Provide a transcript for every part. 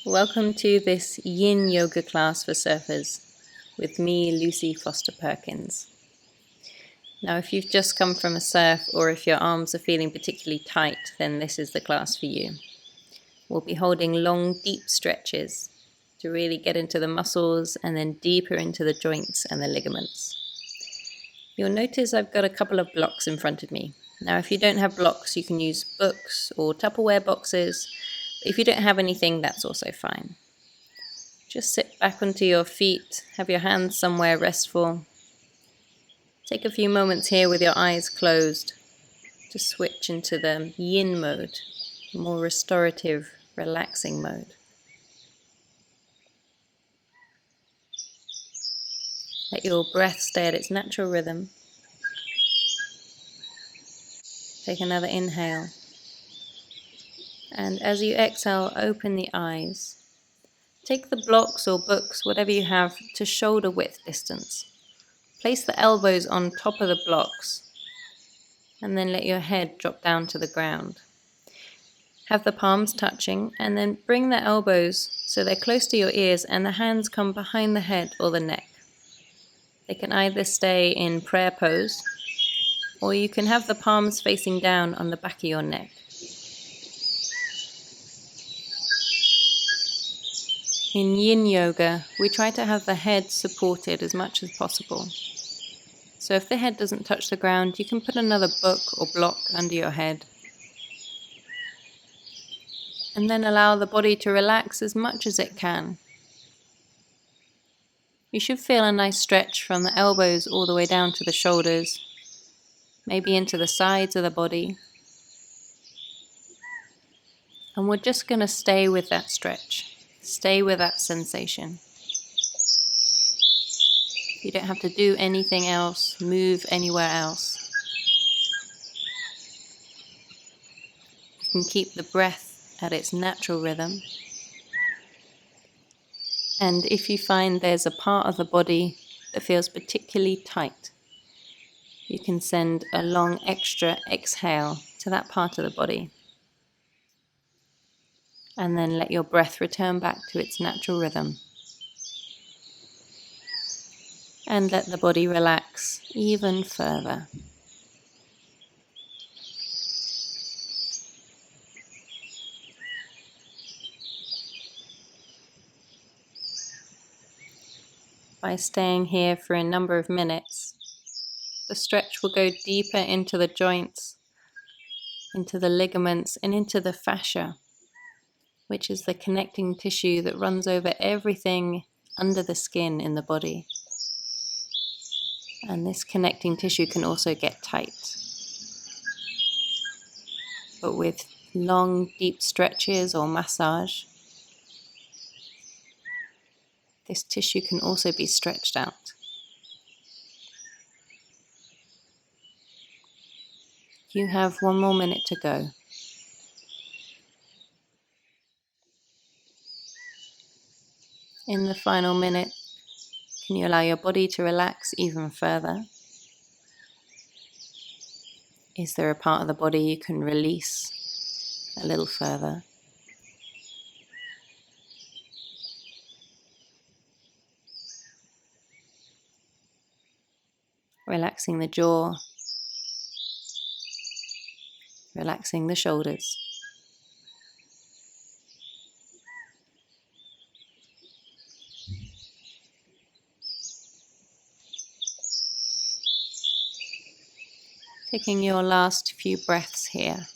Welcome to this Yin Yoga class for surfers with me, Lucy Foster-Perkins. Now, if you've just come from a surf or if your arms are feeling particularly tight, then this is the class for you. We'll be holding long, deep stretches to really get into the muscles and then deeper into the joints and the ligaments. You'll notice I've got a couple of blocks in front of me. Now, if you don't have blocks, you can use books or Tupperware boxes. If you don't have anything, that's also fine. Just sit back onto your feet, have your hands somewhere restful. Take a few moments here with your eyes closed to switch into the Yin mode, the more restorative, relaxing mode. Let your breath stay at its natural rhythm. Take another inhale. And as you exhale, open the eyes. Take the blocks or books, whatever you have, to shoulder width distance. Place the elbows on top of the blocks and then let your head drop down to the ground. Have the palms touching and then bring the elbows so they're close to your ears and the hands come behind the head or the neck. They can either stay in prayer pose or you can have the palms facing down on the back of your neck. In Yin Yoga, we try to have the head supported as much as possible. So if the head doesn't touch the ground, you can put another book or block under your head. And then allow the body to relax as much as it can. You should feel a nice stretch from the elbows all the way down to the shoulders, maybe into the sides of the body. And we're just going to stay with that stretch. Stay with that sensation. You don't have to do anything else, move anywhere else. You can keep the breath at its natural rhythm. And if you find there's a part of the body that feels particularly tight, you can send a long extra exhale to that part of the body. And then let your breath return back to its natural rhythm. And let the body relax even further. By staying here for a number of minutes, the stretch will go deeper into the joints, into the ligaments, and into the fascia, which is the connecting tissue that runs over everything under the skin in the body. And this connecting tissue can also get tight. But with long, deep stretches or massage, this tissue can also be stretched out. You have 1 more minute to go. In the final minute, can you allow your body to relax even further? Is there a part of the body you can release a little further? Relaxing the jaw, relaxing the shoulders. Taking your last few breaths here.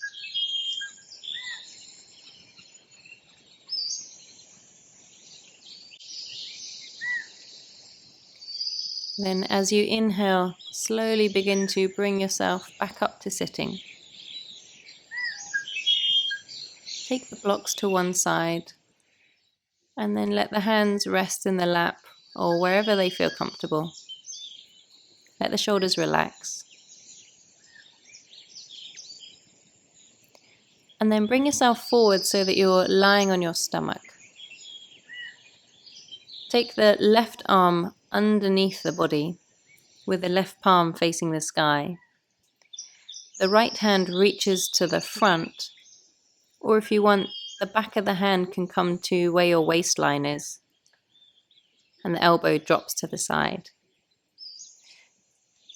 Then as you inhale, slowly begin to bring yourself back up to sitting. Take the blocks to one side and then let the hands rest in the lap or wherever they feel comfortable. Let the shoulders relax. And then bring yourself forward so that you're lying on your stomach. Take the left arm underneath the body with the left palm facing the sky. The right hand reaches to the front, or if you want, the back of the hand can come to where your waistline is, and the elbow drops to the side.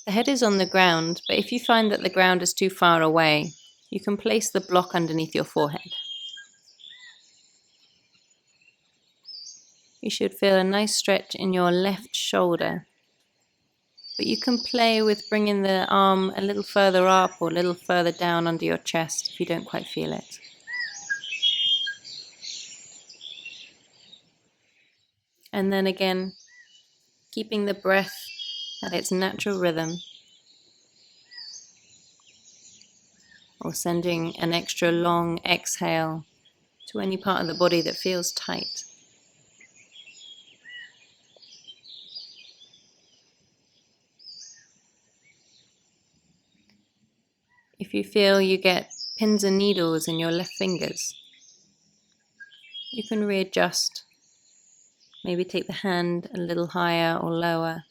The head is on the ground, but if you find that the ground is too far away, you can place the block underneath your forehead. You should feel a nice stretch in your left shoulder, but you can play with bringing the arm a little further up or a little further down under your chest if you don't quite feel it. And then again, keeping the breath at its natural rhythm, or sending an extra long exhale to any part of the body that feels tight. If you feel you get pins and needles in your left fingers, you can readjust. Maybe take the hand a little higher or lower.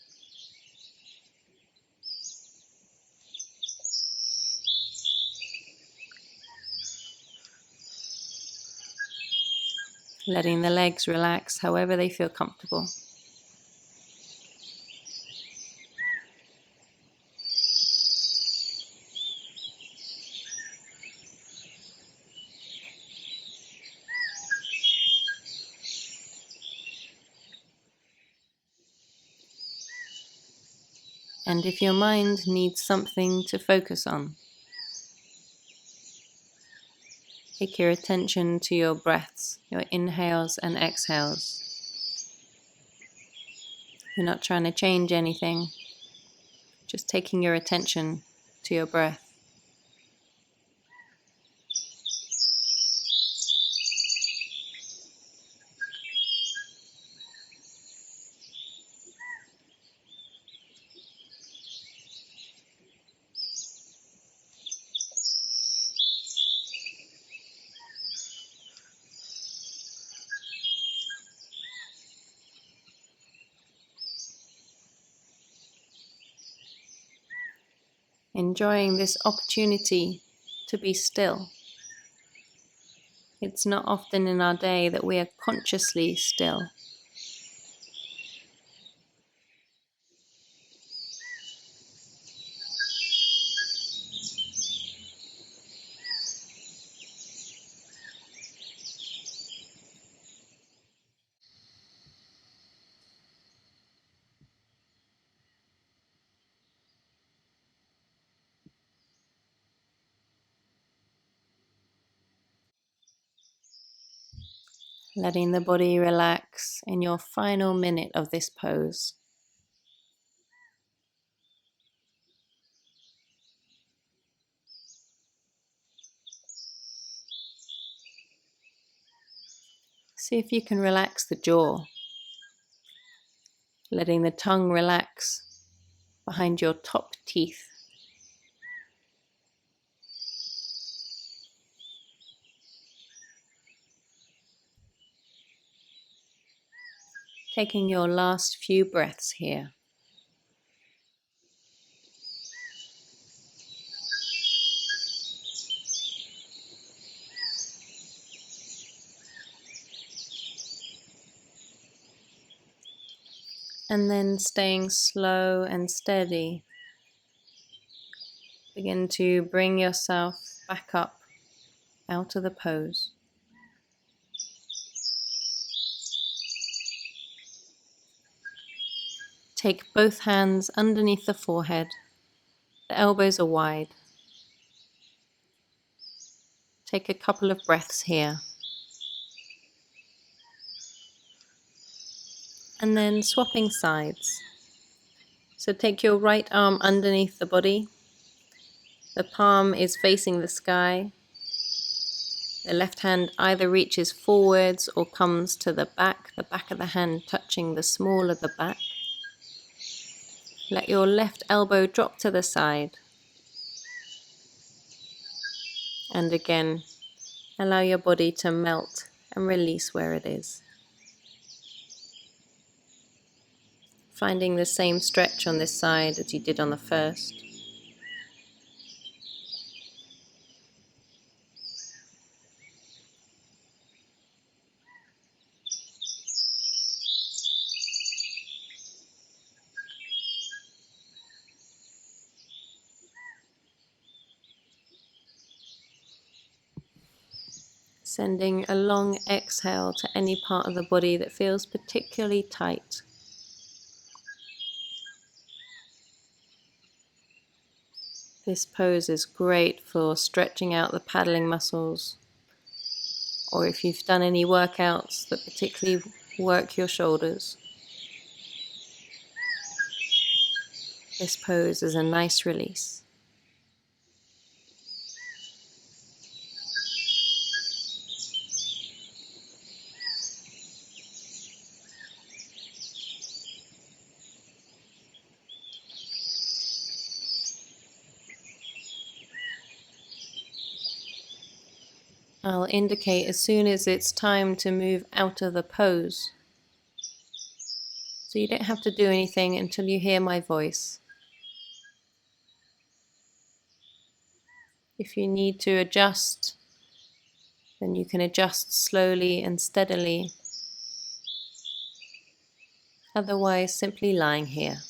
Letting the legs relax however they feel comfortable. And if your mind needs something to focus on, take your attention to your breaths, your inhales and exhales. You're not trying to change anything, just taking your attention to your breath. Enjoying this opportunity to be still. It's not often in our day that we are consciously still. Letting the body relax in your final minute of this pose. See if you can relax the jaw, letting the tongue relax behind your top teeth. Taking your last few breaths here. And then staying slow and steady, begin to bring yourself back up out of the pose. Take both hands underneath the forehead. The elbows are wide. Take a couple of breaths here. And then swapping sides. So take your right arm underneath the body. The palm is facing the sky. The left hand either reaches forwards or comes to the back of the hand touching the small of the back. Let your left elbow drop to the side. And again, allow your body to melt and release where it is. Finding the same stretch on this side as you did on the first. Sending a long exhale to any part of the body that feels particularly tight. This pose is great for stretching out the paddling muscles, or if you've done any workouts that particularly work your shoulders. This pose is a nice release. I'll indicate as soon as it's time to move out of the pose. So you don't have to do anything until you hear my voice. If you need to adjust, then you can adjust slowly and steadily. Otherwise, simply lying here.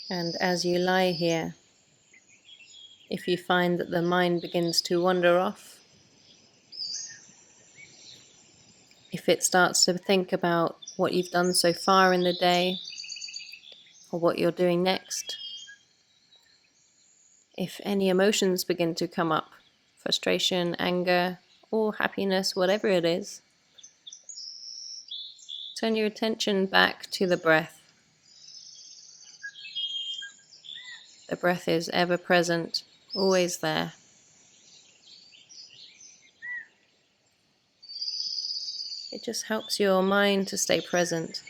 And as you lie here, if you find that the mind begins to wander off, if it starts to think about what you've done so far in the day, or what you're doing next, if any emotions begin to come up, frustration, anger, or happiness, whatever it is, turn your attention back to the breath. The breath is ever present, always there. It just helps your mind to stay present.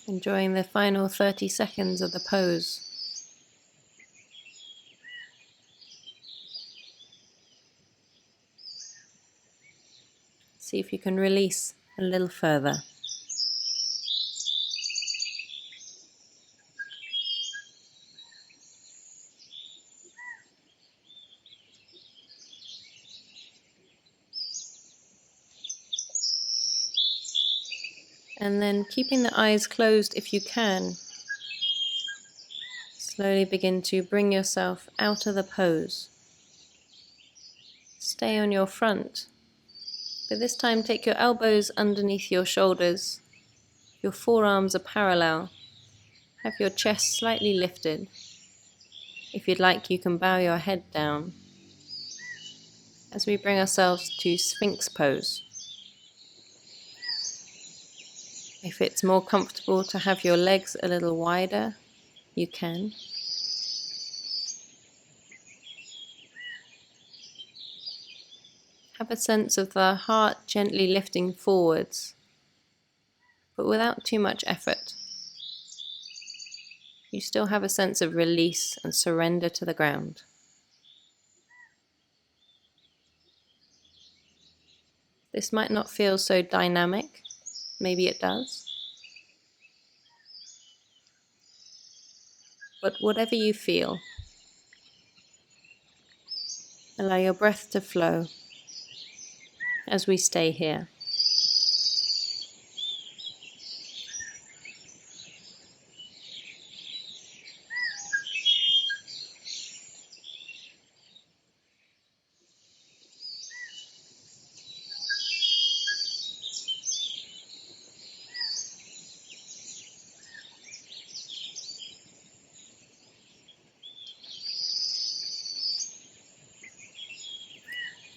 Enjoying the final 30 seconds of the pose. See if you can release a little further. And then keeping the eyes closed if you can, slowly begin to bring yourself out of the pose. Stay on your front, but this time take your elbows underneath your shoulders. Your forearms are parallel. Have your chest slightly lifted. If you'd like, you can bow your head down as we bring ourselves to Sphinx pose. If it's more comfortable to have your legs a little wider, you can. Have a sense of the heart gently lifting forwards, but without too much effort. You still have a sense of release and surrender to the ground. This might not feel so dynamic, maybe it does. But whatever you feel, allow your breath to flow as we stay here.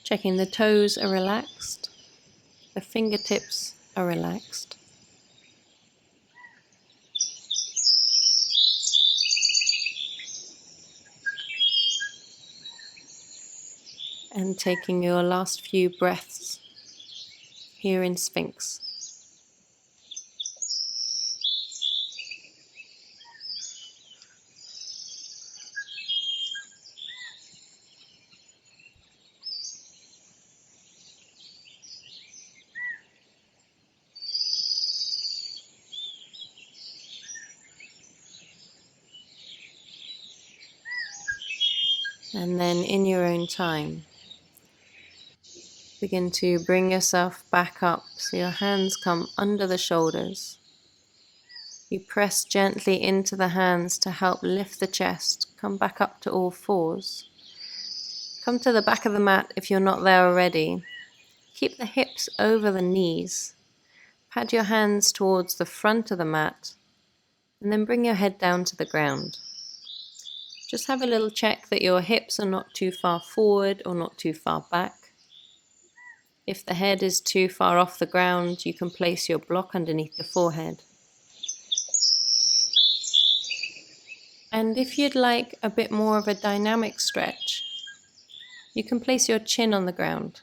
Checking the toes are relaxed, the fingertips are relaxed. And taking your last few breaths here in Sphinx. And then in your own time, begin to bring yourself back up so your hands come under the shoulders. You press gently into the hands to help lift the chest. Come back up to all fours. Come to the back of the mat if you're not there already. Keep the hips over the knees. Pad your hands towards the front of the mat and then bring your head down to the ground. Just have a little check that your hips are not too far forward or not too far back. If the head is too far off the ground, you can place your block underneath the forehead. And if you'd like a bit more of a dynamic stretch, you can place your chin on the ground,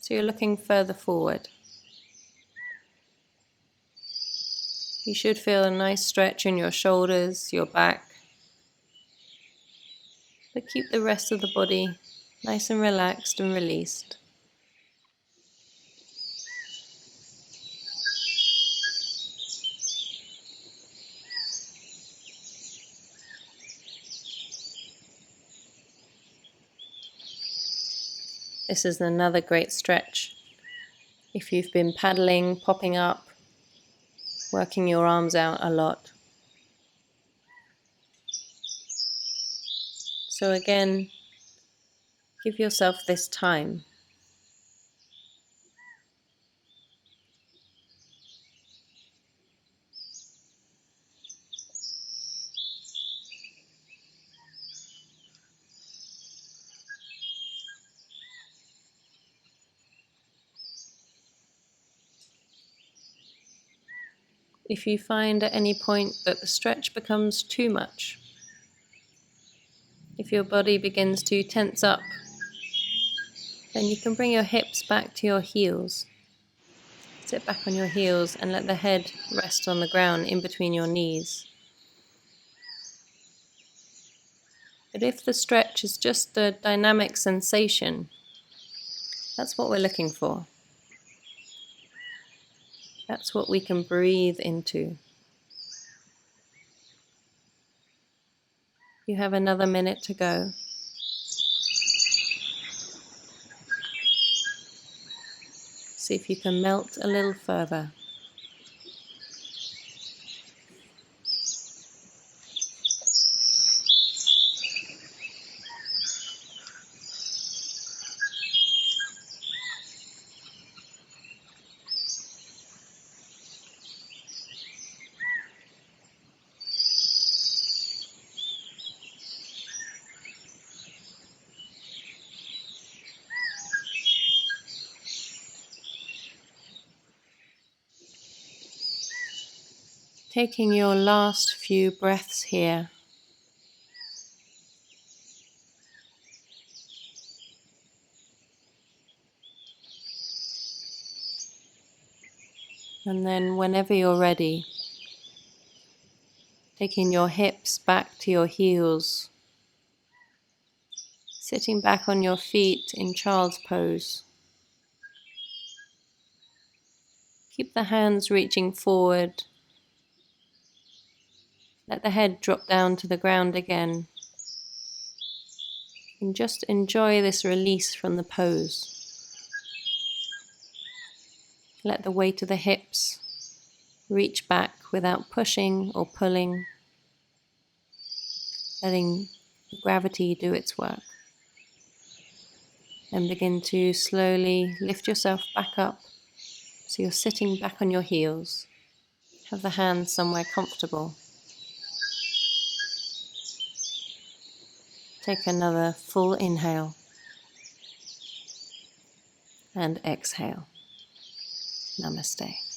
so you're looking further forward. You should feel a nice stretch in your shoulders, your back, but keep the rest of the body nice and relaxed and released. This is another great stretch. If you've been paddling, popping up, working your arms out a lot. So again, give yourself this time. If you find at any point that the stretch becomes too much, if your body begins to tense up, then you can bring your hips back to your heels. Sit back on your heels and let the head rest on the ground in between your knees. But if the stretch is just a dynamic sensation, that's what we're looking for. That's what we can breathe into. You have another minute to go. See if you can melt a little further. Taking your last few breaths here. And then whenever you're ready, taking your hips back to your heels, sitting back on your feet in child's pose. Keep the hands reaching forward. Let the head drop down to the ground again. And just enjoy this release from the pose. Let the weight of the hips reach back without pushing or pulling, letting gravity do its work. And begin to slowly lift yourself back up so you're sitting back on your heels. Have the hands somewhere comfortable. Take another full inhale and exhale. Namaste.